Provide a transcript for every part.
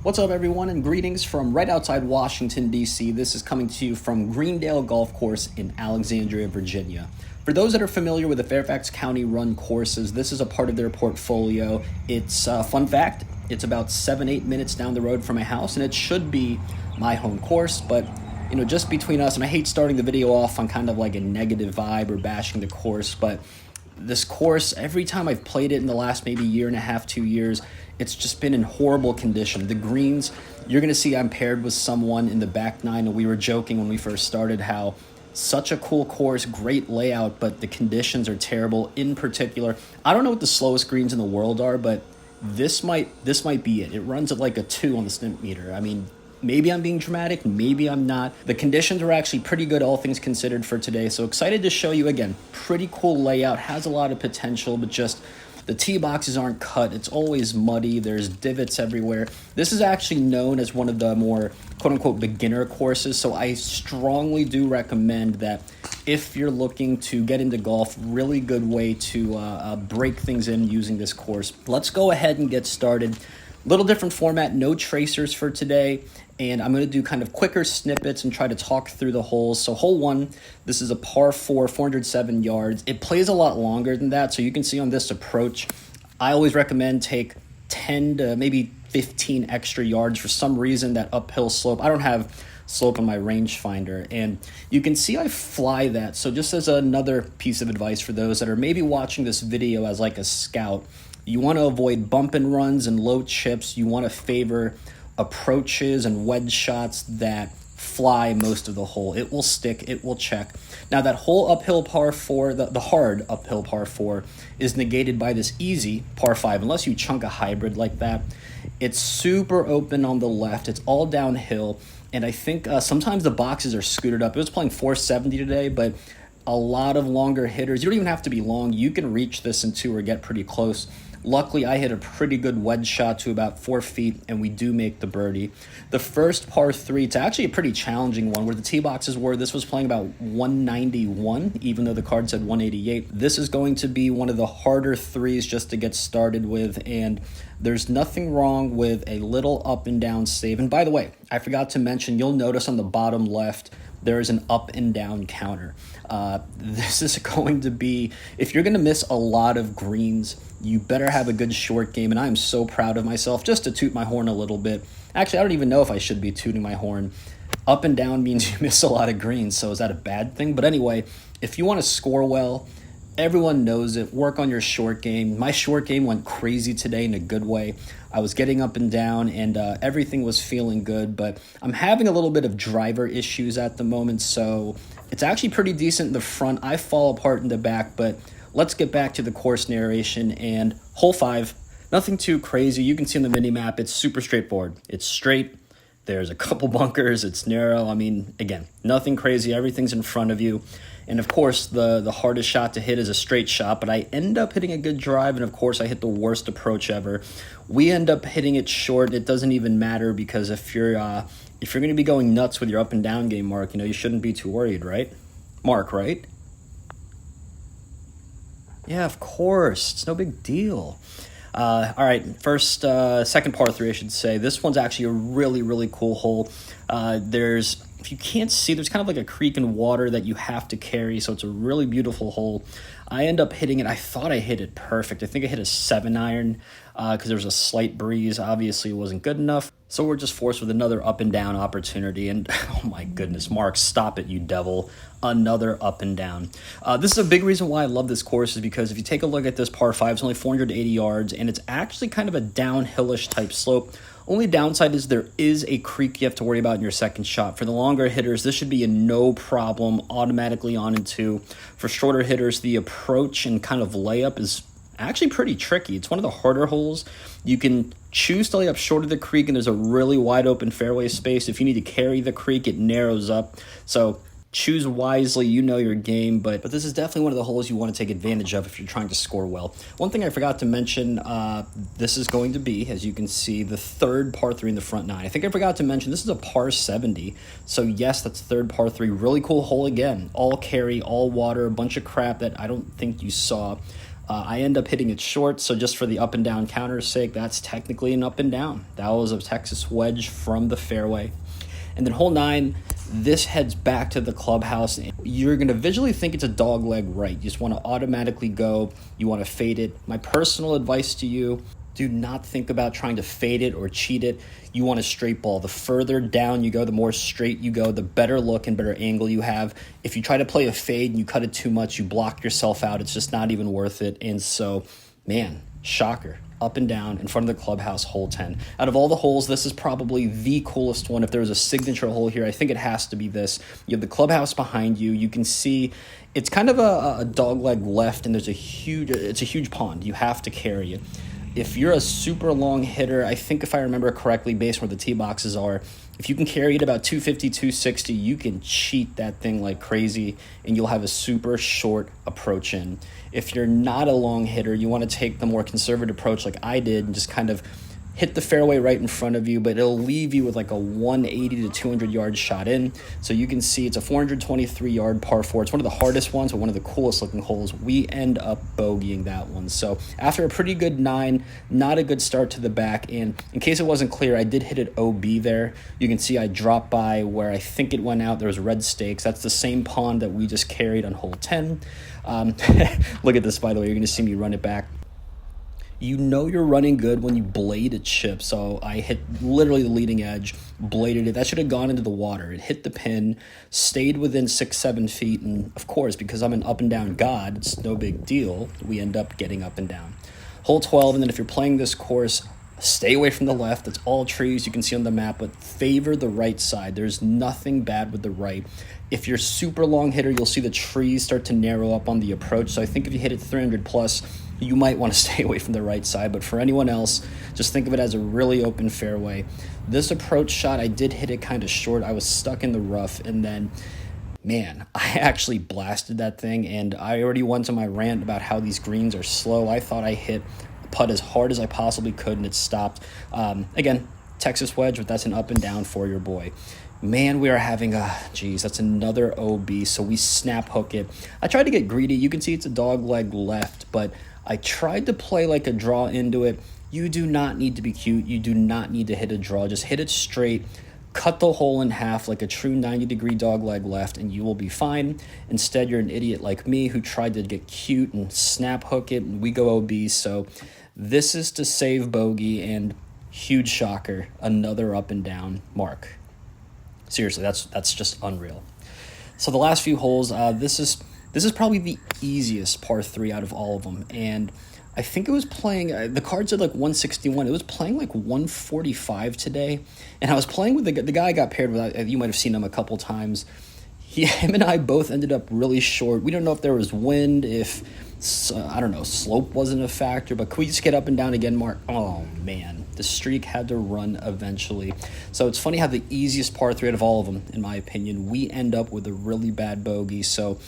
What's up, everyone, and greetings from right outside Washington, D.C. This is coming to you from Greendale Golf Course in Alexandria, Virginia. For those that are familiar with the Fairfax County run courses, this is a part of their portfolio. It's a fun fact. It's about 7-8 minutes down the road from my house, and it should be my home course, but just between us, and I hate starting the video off on kind of like a negative vibe or bashing the course, but this course, every time I've played it in the last maybe year and a half, 2 years, it's just been in horrible condition. The greens, you're going to see I'm paired with someone in the back nine, and we were joking when we first started how such a cool course, great layout, but the conditions are terrible. In particular, I don't know what the slowest greens in the world are, but this might be it. It runs at like a 2 on the snip meter. I mean, maybe I'm being dramatic, maybe I'm not. The conditions are actually pretty good, all things considered, for today. So excited to show you again. Pretty cool layout, has a lot of potential, but just the tee boxes aren't cut. It's always muddy. There's divots everywhere. This is actually known as one of the more quote-unquote beginner courses, so I strongly do recommend that if you're looking to get into golf, really good way to break things in using this course. Let's go ahead and get started. Little different format, no tracers for today, and I'm going to do kind of quicker snippets and try to talk through the holes. So hole 1, this is a par 4, 407 yards. It plays a lot longer than that, so you can see on this approach, I always recommend take 10 to maybe 15 extra yards. For some reason, that uphill slope, I don't have slope on my rangefinder, and you can see I fly that. So just as another piece of advice for those that are maybe watching this video as like a scout, you want to avoid bump and runs and low chips. You want to favor approaches and wedge shots that fly most of the hole. It will stick, it will check. Now that whole uphill par 4, the hard uphill par 4, is negated by this easy par 5, unless you chunk a hybrid like that. It's super open on the left. It's all downhill, and I think sometimes the boxes are scooted up. It was playing 470 today, but a lot of longer hitters, you don't even have to be long. You can reach this in 2 or get pretty close. Luckily, I hit a pretty good wedge shot to about 4 feet, and we do make the birdie. The first par 3, it's actually a pretty challenging one. Where the tee boxes were, this was playing about 191, even though the card said 188. This is going to be one of the harder threes just to get started with, and there's nothing wrong with a little up and down save. And by the way, I forgot to mention, you'll notice on the bottom left, there is an up and down counter. This is going to be, if you're going to miss a lot of greens, you better have a good short game, and I'm so proud of myself. Just to toot my horn a little bit. Actually, I don't even know if I should be tooting my horn. Up and down means you miss a lot of greens, so is that a bad thing? But anyway, if you want to score well, everyone knows it. Work on your short game. My short game went crazy today in a good way. I was getting up and down, and everything was feeling good, but I'm having a little bit of driver issues at the moment, so it's actually pretty decent in the front. I fall apart in the back, but let's get back to the course narration. And hole 5, nothing too crazy. You can see on the mini-map, it's super straightforward. It's straight. There's a couple bunkers. It's narrow. I mean, again, nothing crazy. Everything's in front of you. And of course, the hardest shot to hit is a straight shot, but I end up hitting a good drive, and of course, I hit the worst approach ever. We end up hitting it short. It doesn't even matter, because if you're going to be going nuts with your up and down game, Mark, you shouldn't be too worried, right? Mark, right? Yeah, of course. It's no big deal. All right, second par 3, I should say. This one's actually a really, really cool hole. If you can't see, there's kind of like a creek and water that you have to carry, so it's a really beautiful hole. I end up hitting it. I thought I hit it perfect. I think I hit a 7-iron because there was a slight breeze. Obviously, it wasn't good enough, so we're just forced with another up and down opportunity. And oh my goodness, Mark, stop it, you devil. Another up and down. This is a big reason why I love this course, is because if you take a look at this par 5, it's only 480 yards, and it's actually kind of a downhillish type slope. Only downside is there is a creek you have to worry about in your second shot. For the longer hitters, this should be a no problem, automatically on and 2. For shorter hitters, the approach and kind of layup is actually pretty tricky. It's one of the harder holes. You can choose to lay up short of the creek, and there's a really wide open fairway space. If you need to carry the creek, it narrows up. So choose wisely, your game, but this is definitely one of the holes you want to take advantage of if you're trying to score well. One thing I forgot to mention, this is going to be, as you can see, the third par 3 in the front 9. I think I forgot to mention, this is a par 70, so yes, that's third par 3. Really cool hole again. All carry, all water, a bunch of crap that I don't think you saw I end up hitting it short, so just for the up and down counter's sake, that's technically an up and down. That was a Texas wedge from the fairway. And then hole 9, this heads back to the clubhouse. You're going to visually think it's a dog leg right. You just want to automatically go. You want to fade it. My personal advice to you, do not think about trying to fade it or cheat it. You want a straight ball. The further down you go, the more straight you go, the better look and better angle you have. If you try to play a fade and you cut it too much, you block yourself out. It's just not even worth it. And so, man, shocker. Up and down in front of the clubhouse, hole 10. Out of all the holes, this is probably the coolest one. If there was a signature hole here, I think it has to be this. You have the clubhouse behind you. You can see it's kind of a dog leg left, and it's a huge pond. You have to carry it. If you're a super long hitter, I think if I remember correctly, based on where the tee boxes are, if you can carry it about 250, 260, you can cheat that thing like crazy, and you'll have a super short approach in. If you're not a long hitter, you want to take the more conservative approach like I did and just kind of hit the fairway right in front of you, but it'll leave you with like a 180 to 200 yard shot in. So you can see it's a 423 yard par 4. It's one of the hardest ones, but one of the coolest looking holes. We end up bogeying that one. So after a pretty good 9, not a good start to the back. And in case it wasn't clear, I did hit it OB there. You can see I dropped by where I think it went out. There was red stakes. That's the same pond that we just carried on hole 10. Look at this, by the way. You're going to see me run it back. You know you're running good when you blade a chip. So I hit literally the leading edge, bladed it. That should have gone into the water. It hit the pin, stayed within 6-7 feet. And of course, because I'm an up and down god, it's no big deal. We end up getting up and down. Hole 12, and then if you're playing this course, stay away from the left. It's all trees you can see on the map, but favor the right side. There's nothing bad with the right. If you're super long hitter, you'll see the trees start to narrow up on the approach. So I think if you hit it 300 plus, you might want to stay away from the right side. But for anyone else, just think of it as a really open fairway. This approach shot, I did hit it kind of short. I was stuck in the rough, and then, man, I actually blasted that thing. And I already went to my rant about how these greens are slow. I thought I hit a putt as hard as I possibly could, and it stopped. Again, Texas wedge, but that's an up and down for your boy. Man, we are having that's another OB, so we snap hook it. I tried to get greedy. You can see it's a dog leg left, but I tried to play like a draw into it. You do not need to be cute. You do not need to hit a draw. Just hit it straight, cut the hole in half like a true 90-degree dog leg left, and you will be fine. Instead, you're an idiot like me who tried to get cute and snap hook it, and we go OB. So this is to save bogey, and huge shocker, another up and down mark. Seriously, that's just unreal. So the last few holes, this is probably the easiest par 3 out of all of them, and I think it was playing, the card said like 161, it was playing like 145 today, and I was playing with the guy I got paired with. You might have seen him a couple times. Him and I both ended up really short. We don't know if there was wind, if, I don't know, slope wasn't a factor, but could we just get up and down again, Mark? Oh, man, the streak had to run eventually. So it's funny how the easiest par 3 out of all of them, in my opinion, we end up with a really bad bogey. So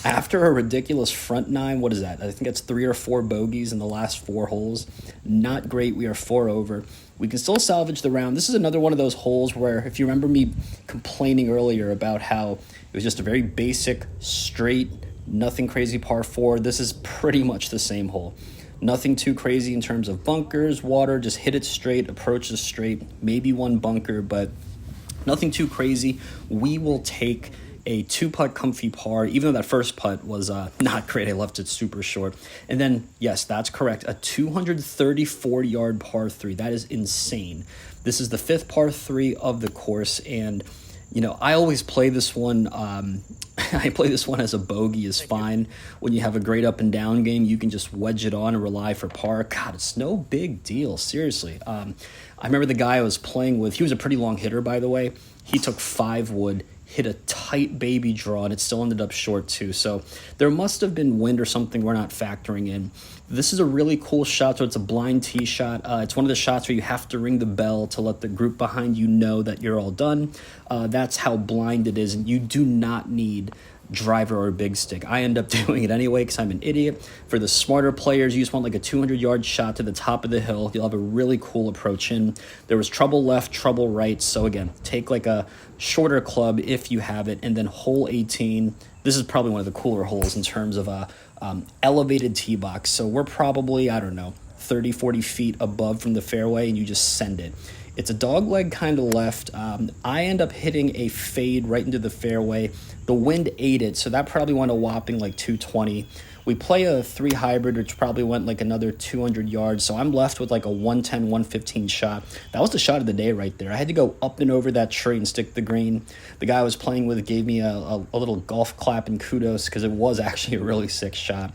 after a ridiculous front 9, what is that? I think that's 3 or 4 bogeys in the last 4 holes. Not great. We are 4 over. We can still salvage the round. This is another one of those holes where, if you remember me complaining earlier about how it was just a very basic, straight, nothing crazy par 4, this is pretty much the same hole. Nothing too crazy in terms of bunkers, water, just hit it straight, approach it straight, maybe one bunker, but nothing too crazy. We will take a 2-putt comfy par, even though that first putt was not great. I left it super short. And then, yes, that's correct, a 234-yard par 3. That is insane. This is the 5th par 3 of the course, and I always play this one. I play this one as a bogey is fine. When you have a great up and down game, you can just wedge it on and rely for par. God, it's no big deal, seriously. I remember the guy I was playing with, he was a pretty long hitter, by the way. He took 5 wood, hit a tight baby draw, and it still ended up short too. So there must have been wind or something we're not factoring in. This is a really cool shot, so it's a blind tee shot. It's one of the shots where you have to ring the bell to let the group behind you know that you're all done. That's how blind it is, and you do not need driver or big stick. I end up doing it anyway because I'm an idiot. For the smarter players, you just want like a 200-yard shot to the top of the hill. You'll have a really cool approach in. There was trouble left, trouble right. So again, take like a shorter club if you have it. And then hole 18, this is probably one of the cooler holes in terms of a elevated tee box. So we're probably, I don't know, 30, 40 feet above from the fairway, and you just send it. It's a dog leg kind of left. I end up hitting a fade right into the fairway. The wind ate it, so that probably went a whopping like 220. We play a 3 hybrid, which probably went like another 200 yards, so I'm left with like a 110, 115 shot. That was the shot of the day right there. I had to go up and over that tree and stick the green. The guy I was playing with gave me a little golf clap and kudos because it was actually a really sick shot.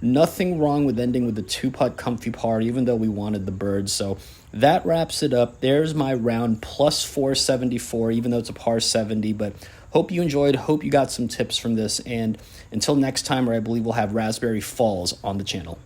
Nothing wrong with ending with the 2-putt comfy par, even though we wanted the birds. So that wraps it up. There's my round, plus 474, even though it's a par 70. But hope you enjoyed. Hope you got some tips from this. And until next time, where I believe we'll have Raspberry Falls on the channel.